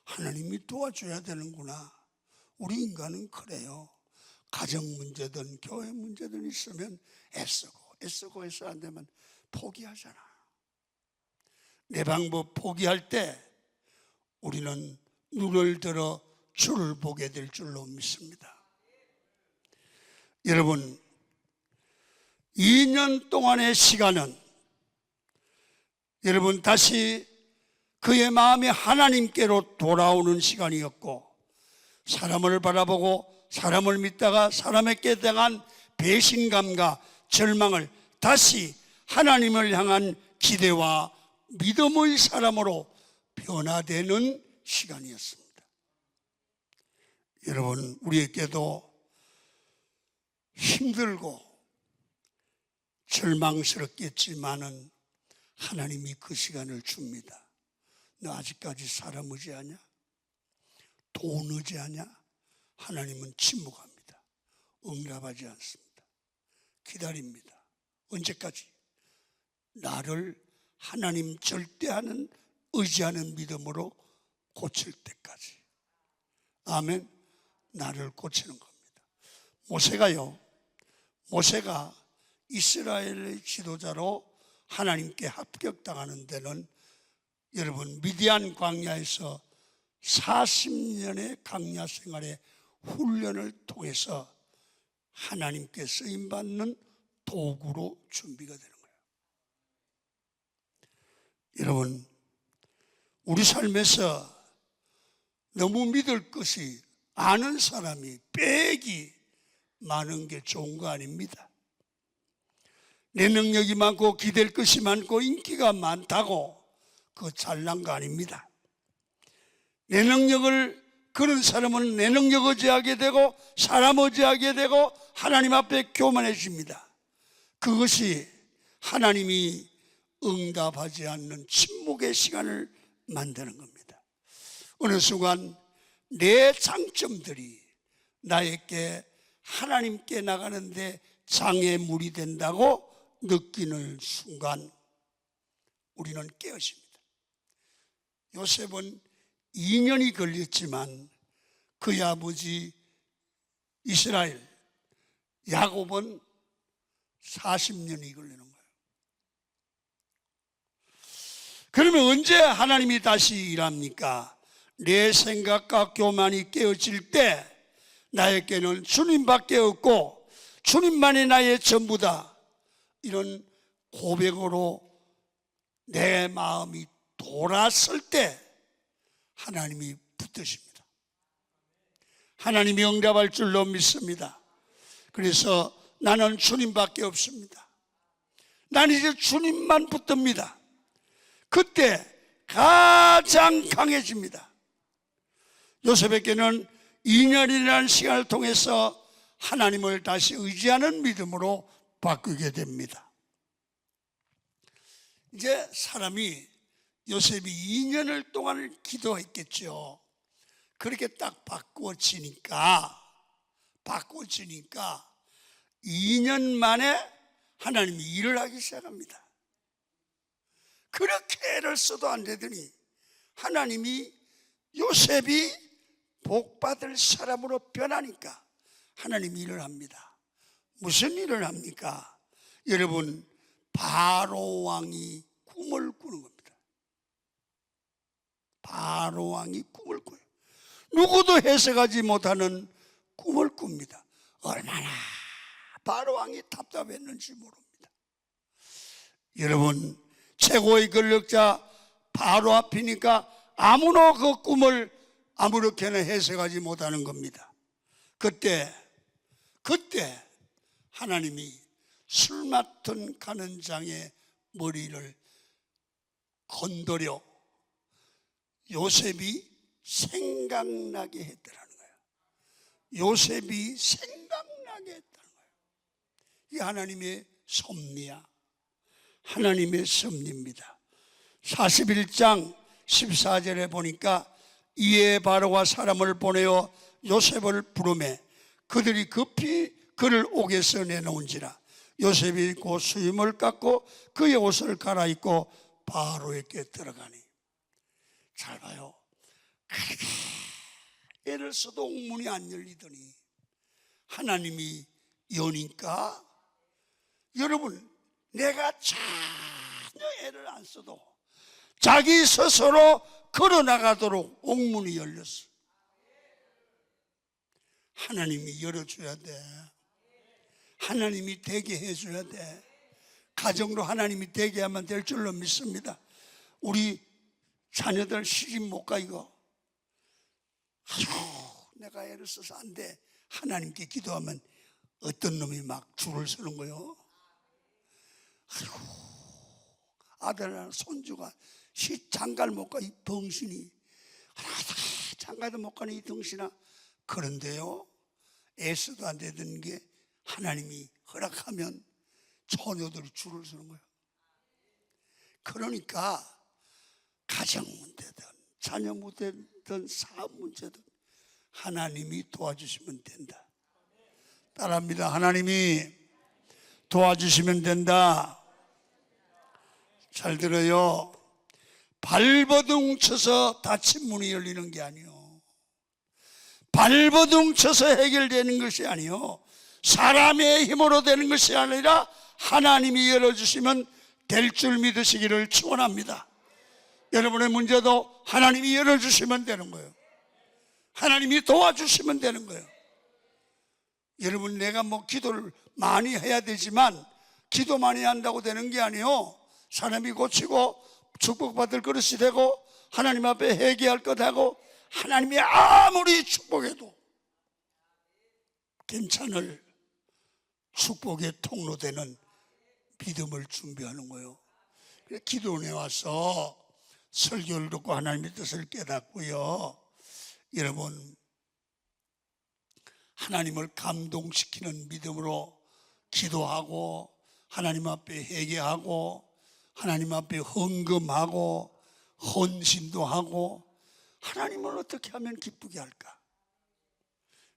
하나님이 도와줘야 되는구나. 우리 인간은 그래요. 가정 문제든 교회 문제든 있으면 애쓰고 해서 안 되면 포기하잖아. 내 방법 포기할 때 우리는 눈을 들어 주를 보게 될 줄로 믿습니다. 여러분, 2년 동안의 시간은 여러분 다시 그의 마음이 하나님께로 돌아오는 시간이었고, 사람을 바라보고 사람을 믿다가 사람에게 당한 배신감과 절망을 다시 하나님을 향한 기대와 믿음의 사람으로 변화되는 시간이었습니다. 여러분, 우리에게도 힘들고 절망스럽겠지만은 하나님이 그 시간을 줍니다. 너 아직까지 사람 의지하냐? 돈 의지하냐? 하나님은 침묵합니다. 응답하지 않습니다. 기다립니다. 언제까지? 나를 하나님 절대하는 의지하는 믿음으로 고칠 때까지. 아멘. 나를 고치는 겁니다. 모세가 이스라엘의 지도자로 하나님께 합격당하는 데는 여러분, 미디안 광야에서 40년의 광야 생활의 훈련을 통해서 하나님께 쓰임받는 도구로 준비가 되는 거예요. 여러분, 우리 삶에서 너무 믿을 것이 아는 사람이 빽이 많은 게 좋은 거 아닙니다. 내 능력이 많고 기댈 것이 많고 인기가 많다고 그거 잘난 거 아닙니다. 내 능력을, 그런 사람은 내 능력 의지하게 되고 사람 의지하게 되고 하나님 앞에 교만해집니다. 그것이 하나님이 응답하지 않는 침묵의 시간을 만드는 겁니다. 어느 순간 내 장점들이 나에게 하나님께 나가는데 장애물이 된다고 느끼는 순간 우리는 깨어집니다. 요셉은 2년이 걸렸지만 그의 아버지 이스라엘 야곱은 40년이 걸리는 거예요. 그러면 언제 하나님이 다시 일합니까? 내 생각과 교만이 깨어질 때 나에게는 주님밖에 없고 주님만이 나의 전부다, 이런 고백으로 내 마음이 돌았을 때 하나님이 붙드십니다. 하나님이 응답할 줄로 믿습니다. 그래서 나는 주님밖에 없습니다. 나는 이제 주님만 붙듭니다. 그때 가장 강해집니다. 요셉에게는 2년이라는 시간을 통해서 하나님을 다시 의지하는 믿음으로 바꾸게 됩니다. 이제 사람이 요셉이 2년을 동안 기도했겠죠. 그렇게 딱 바꾸어지니까 2년 만에 하나님이 일을 하기 시작합니다. 그렇게 애를 써도 안 되더니 하나님이 요셉이 복받을 사람으로 변하니까 하나님이 일을 합니다. 무슨 일을 합니까? 여러분, 바로 왕이 꿈을 꾸는 겁니다. 바로 왕이 꿈을 꿔요. 누구도 해석하지 못하는 꿈을 꿉니다. 얼마나 바로 왕이 답답했는지 모릅니다. 여러분, 최고의 권력자 바로 앞이니까 아무나 그 꿈을 아무렇게나 해석하지 못하는 겁니다. 그때 하나님이 술 맡은 가는 장의 머리를 건드려 요셉이 생각나게 했더라는 거예요. 요셉이 생각나게 했다는 거예요. 이 하나님의 섭리야. 하나님의 섭리입니다. 41장 14절에 보니까 이에 바로가 사람을 보내어 요셉을 부르매 그들이 급히 그를 옥에서 내놓은지라 요셉이 곧 수염을 깎고 그의 옷을 갈아입고 바로에게 들어가니. 잘 봐요. 그렇게 애를 써도 옥문이 안 열리더니 하나님이 여니까, 여러분, 내가 전혀 애를 안 써도 자기 스스로 걸어나가도록 옥문이 열렸어. 하나님이 열어줘야 돼. 하나님이 되게 해줘야 돼. 가정도 하나님이 되게 하면 될 줄로 믿습니다. 우리 자녀들 시집 못 가 이거. 아유, 내가 애를 써서 안 돼. 하나님께 기도하면 어떤 놈이 막 줄을 서는 거요. 아이고, 아들이나 손주가 장가를 못 가 이 덩신이. 장가도 못 가는 이 덩신아. 그런데요, 애써도 안 되던 게 하나님이 허락하면 처녀들이 줄을 서는 거예요. 그러니까 가정 문제든 자녀 문제든 사업 문제든 하나님이 도와주시면 된다. 따라합니다. 하나님이 도와주시면 된다. 잘 들어요. 발버둥 쳐서 닫힌 문이 열리는 게 아니요, 발버둥 쳐서 해결되는 것이 아니요, 사람의 힘으로 되는 것이 아니라 하나님이 열어주시면 될 줄 믿으시기를 축원합니다. 여러분의 문제도 하나님이 열어주시면 되는 거예요. 하나님이 도와주시면 되는 거예요. 여러분, 내가 뭐 기도를 많이 해야 되지만 기도 많이 한다고 되는 게 아니에요. 사람이 고치고 축복받을 그릇이 되고 하나님 앞에 회개할 것 하고 하나님이 아무리 축복해도 괜찮을 축복의 통로되는 믿음을 준비하는 거예요. 기도원에 와서 설교를 듣고 하나님의 뜻을 깨닫고요, 여러분, 하나님을 감동시키는 믿음으로 기도하고 하나님 앞에 회개하고 하나님 앞에 헌금하고 헌신도 하고 하나님을 어떻게 하면 기쁘게 할까?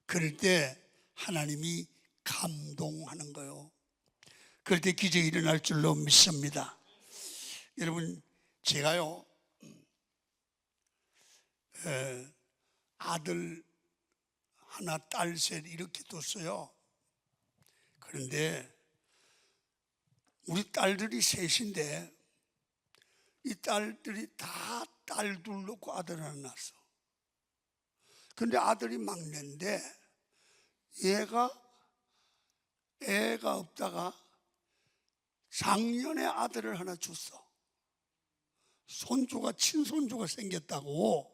그럴 때 하나님이 감동하는 거예요. 그럴 때 기적이 일어날 줄로 믿습니다. 여러분, 제가요, 아들 하나 딸 셋 이렇게 뒀어요. 그런데 우리 딸들이 셋인데 이 딸들이 다 딸 둘 놓고 아들 하나 낳았어. 근데 아들이 막내인데 애가 없다가 작년에 아들을 하나 줬어. 손주가, 친손주가 생겼다고.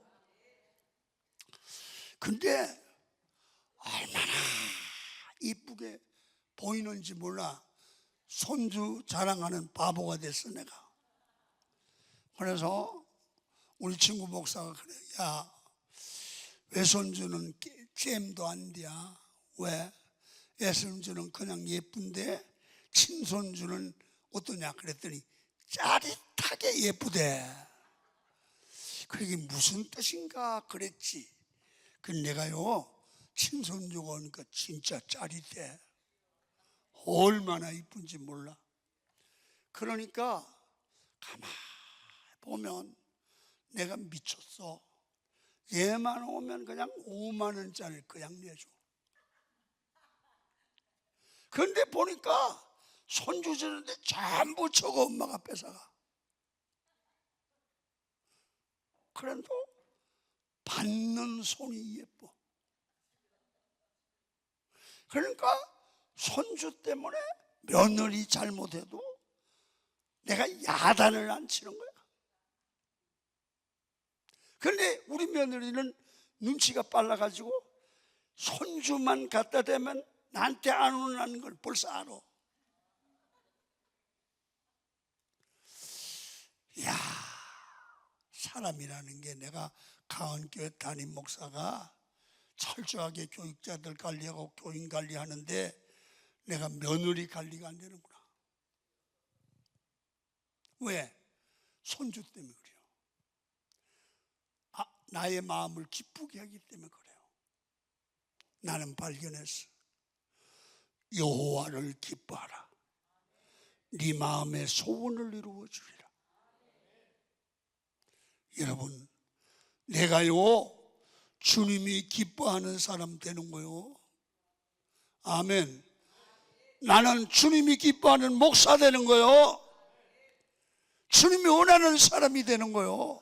근데 얼마나 이쁘게 보이는지 몰라. 손주 자랑하는 바보가 됐어 내가. 그래서 우리 친구 목사가 그래. 야, 외손주는 잼도 안 돼. 왜? 외손주는 그냥 예쁜데 친손주는 어떠냐 그랬더니 짜릿하게 예쁘대. 그게 무슨 뜻인가 그랬지. 그 내가요, 친손주가 오니까 진짜 짜릿해. 얼마나 이쁜지 몰라. 그러니까 가만히 보면 내가 미쳤어. 얘만 오면 그냥 5만 원짜리 그냥 내줘. 그런데 보니까 손주 주는데 전부 저거 엄마가 뺏어가. 그래도 받는 손이 예뻐. 그러니까 손주 때문에 며느리 잘못해도 내가 야단을 안 치는 거야. 그런데 우리 며느리는 눈치가 빨라가지고 손주만 갖다 대면 나한테 안 오는 걸 벌써 알아. 이야, 사람이라는 게, 내가 강원교회 담임 목사가 철저하게 교육자들 관리하고 교인 관리하는데 내가 며느리 관리가 안 되는구나. 왜? 손주 때문에 그래요. 나의 마음을 기쁘게 하기 때문에 그래요. 나는 발견했어. 여호와를 기뻐하라. 네 마음의 소원을 이루어 주리라. 여러분, 내가요 주님이 기뻐하는 사람 되는 거요. 아멘. 나는 주님이 기뻐하는 목사 되는 거요. 주님이 원하는 사람이 되는 거요.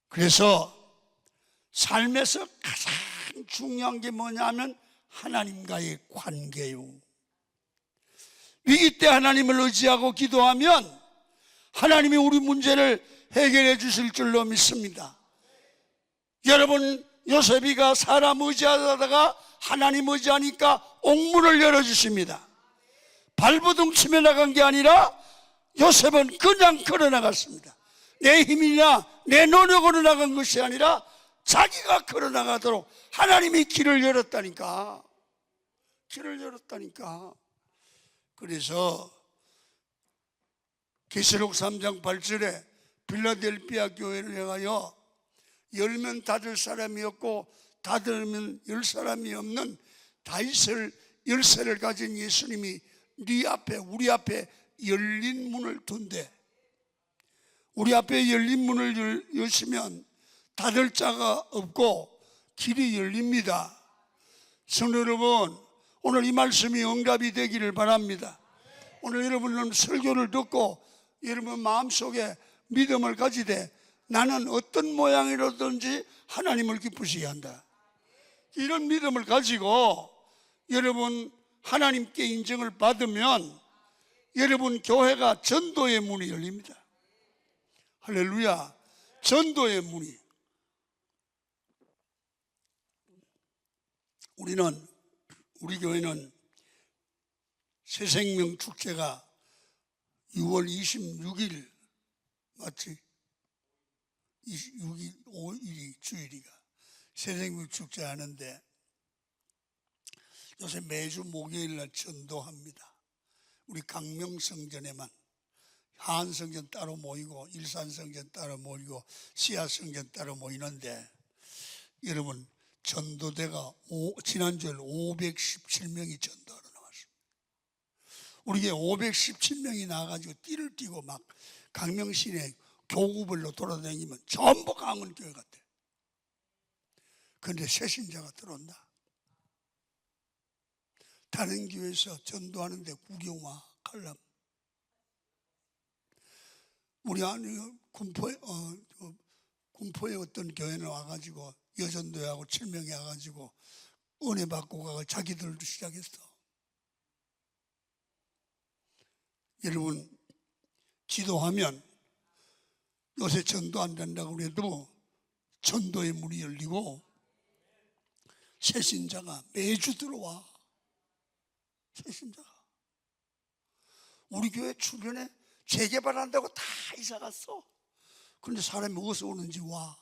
그래서 삶에서 가장 중요한 게 뭐냐면 하나님과의 관계요. 위기 때 하나님을 의지하고 기도하면 하나님이 우리 문제를 해결해 주실 줄로 믿습니다. 여러분, 요셉이가 사람 의지하다가 하나님 의지하니까 옥문을 열어주십니다. 발버둥 치며 나간 게 아니라 요셉은 그냥 걸어나갔습니다. 내 힘이나 내 노력으로 나간 것이 아니라 자기가 걸어나가도록 하나님이 길을 열었다니까. 길을 열었다니까. 그래서 계시록 3장 8절에 빌라델피아 교회를 향하여 열면 닫을 사람이 없고 닫으면 열 사람이 없는 다윗을 열쇠를 가진 예수님이 네 앞에, 우리 앞에 열린 문을 둔대. 우리 앞에 열린 문을 여시면 닫을 자가 없고 길이 열립니다. 성도 여러분, 오늘 이 말씀이 응답이 되기를 바랍니다. 오늘 여러분은 설교를 듣고 여러분 마음속에 믿음을 가지되 나는 어떤 모양이라든지 하나님을 기쁘시게 한다, 이런 믿음을 가지고 여러분 하나님께 인정을 받으면 여러분 교회가 전도의 문이 열립니다. 할렐루야. 전도의 문이. 우리 교회는 새생명 축제가 6월 26일 맞지? 26일, 5일이 주일이가 새생명 축제 하는데 요새 매주 목요일날 전도합니다. 우리 강명성전에만, 하안성전 따로 모이고 일산성전 따로 모이고 씨앗성전 따로 모이는데 여러분 전도대가 지난주에 517명이 전도하러 나왔습니다. 우리 교회 517명이 나와가지고 띠를 띠고 막 강명시내 교구별로 돌아다니면 전부 강원교회 같아. 그런데 새신자가 들어온다. 다른 교회에서 전도하는데 구경와 칼럼. 우리 안에 군포에 어떤 교회는 와가지고 여전도회하고 7명이 와가지고 은혜 받고 가고 자기들도 시작했어. 여러분 기도하면 요새 전도 안 된다고 그래도 전도의 문이 열리고 새신자가 매주 들어와. 새신자가 우리 교회 주변에 재개발한다고 다 이사 갔어. 그런데 사람이 어디서 오는지 와.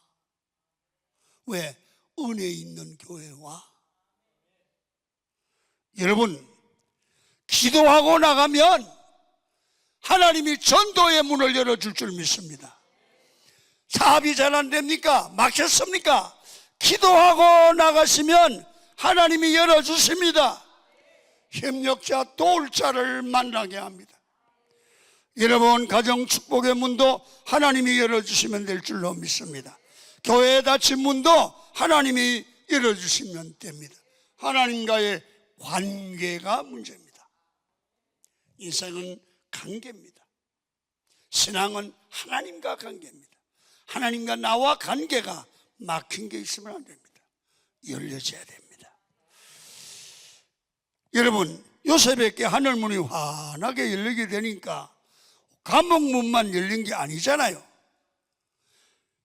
왜? 은혜 있는 교회에 와. 여러분, 기도하고 나가면 하나님이 전도의 문을 열어줄 줄 믿습니다. 사업이 잘 안 됩니까? 막혔습니까? 기도하고 나가시면 하나님이 열어주십니다. 협력자, 도울 자를 만나게 합니다. 여러분, 가정 축복의 문도 하나님이 열어주시면 될 줄로 믿습니다. 교회에 닫힌 문도 하나님이 열어주시면 됩니다. 하나님과의 관계가 문제입니다. 인생은 관계입니다. 신앙은 하나님과 관계입니다. 하나님과 나와 관계가 막힌 게 있으면 안 됩니다. 열려져야 됩니다. 여러분, 요셉에게 하늘문이 환하게 열리게 되니까 감옥문만 열린 게 아니잖아요.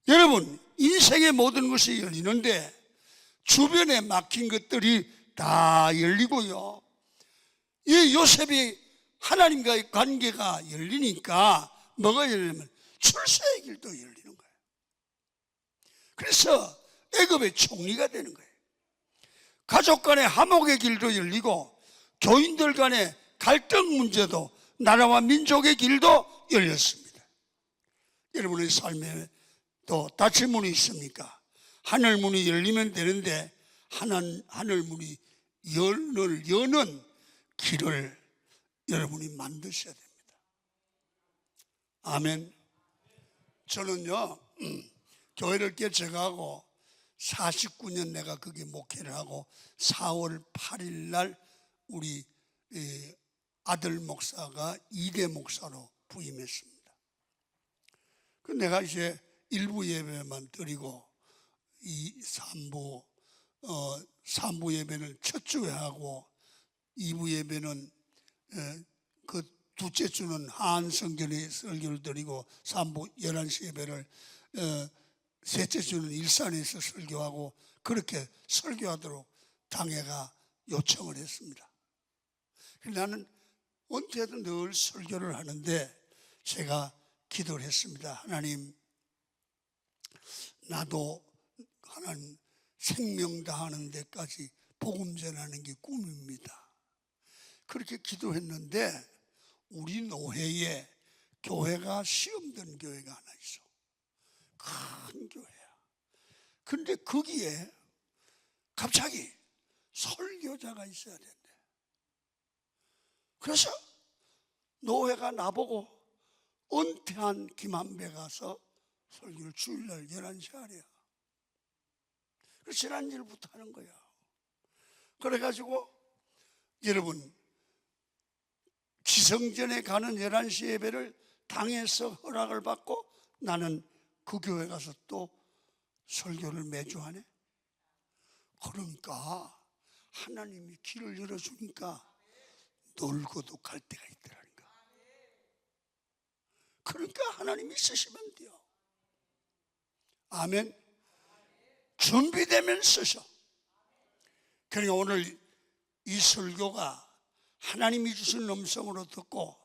여러분, 인생의 모든 것이 열리는데 주변에 막힌 것들이 다 열리고요. 이 요셉이 하나님과의 관계가 열리니까 뭐가 열리면 출세의 길도 열리는 거예요. 그래서 애굽의 총리가 되는 거예요. 가족 간의 화목의 길도 열리고 교인들 간의 갈등 문제도, 나라와 민족의 길도 열렸습니다. 여러분의 삶에 또 닫힌 문이 있습니까? 하늘 문이 열리면 되는데 하늘 문이 여는 길을 여러분이 만드셔야 됩니다. 아멘. 저는요, 교회를 개척하고 49년 내가 거기 목회를 하고 4월 8일 날 우리 아들 목사가 2대 목사로 부임했습니다. 그 내가 이제 1부 예배만 드리고 이 3부 예배는 첫 주에 하고 2부 예배는 그 둘째 주는 한성전에 설교를 드리고 3부 11시 예배를 셋째 주는 일산에서 설교하고 그렇게 설교하도록 당회가 요청을 했습니다. 나는 언제든 늘 설교를 하는데 제가 기도를 했습니다. 하나님, 나도 하나님 생명 다하는 데까지 복음 전하는 게 꿈입니다. 그렇게 기도했는데 우리 노회에 교회가 시험된 교회가 하나 있어. 큰 교회야. 근데 거기에 갑자기 설교자가 있어야 된대. 그래서 노회가 나보고 은퇴한 김한배 가서 설교를 주일날 11시 하래요. 그래서 지난주부터 하는 거야. 그래가지고 여러분, 기성전에 가는 11시 예배를 당에서 허락을 받고 나는 그 교회 가서 또 설교를 매주 하네. 그러니까 하나님이 길을 열어주니까 놀고도 갈 때가 있더라니까. 그러니까 하나님이 쓰시면 돼요. 아멘. 준비되면 쓰셔. 그러니까 오늘 이 설교가 하나님이 주신 음성으로 듣고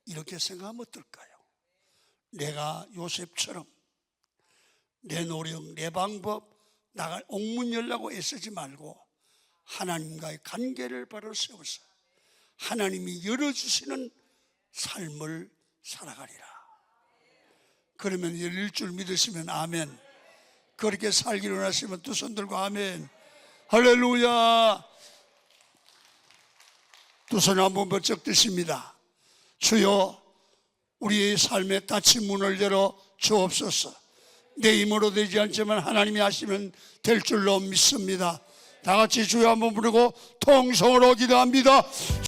이렇게 생각하면 어떨까요? 내가 요셉처럼 내 노력, 내 방법, 나갈 옥문 열라고 애쓰지 말고 하나님과의 관계를 바로 세워서 하나님이 열어주시는 삶을 살아가리라. 그러면 열릴 줄 믿으시면 아멘. 그렇게 살기로 원하시면 두 손 들고 아멘. 할렐루야. 두 손 한번 번쩍 드십니다. 주여, 우리의 삶에 닫힌 문을 열어 주옵소서. 내 힘으로 되지 않지만 하나님이 하시면 될 줄로 믿습니다. 다 같이 주여 한번 부르고 통성으로 기도합니다.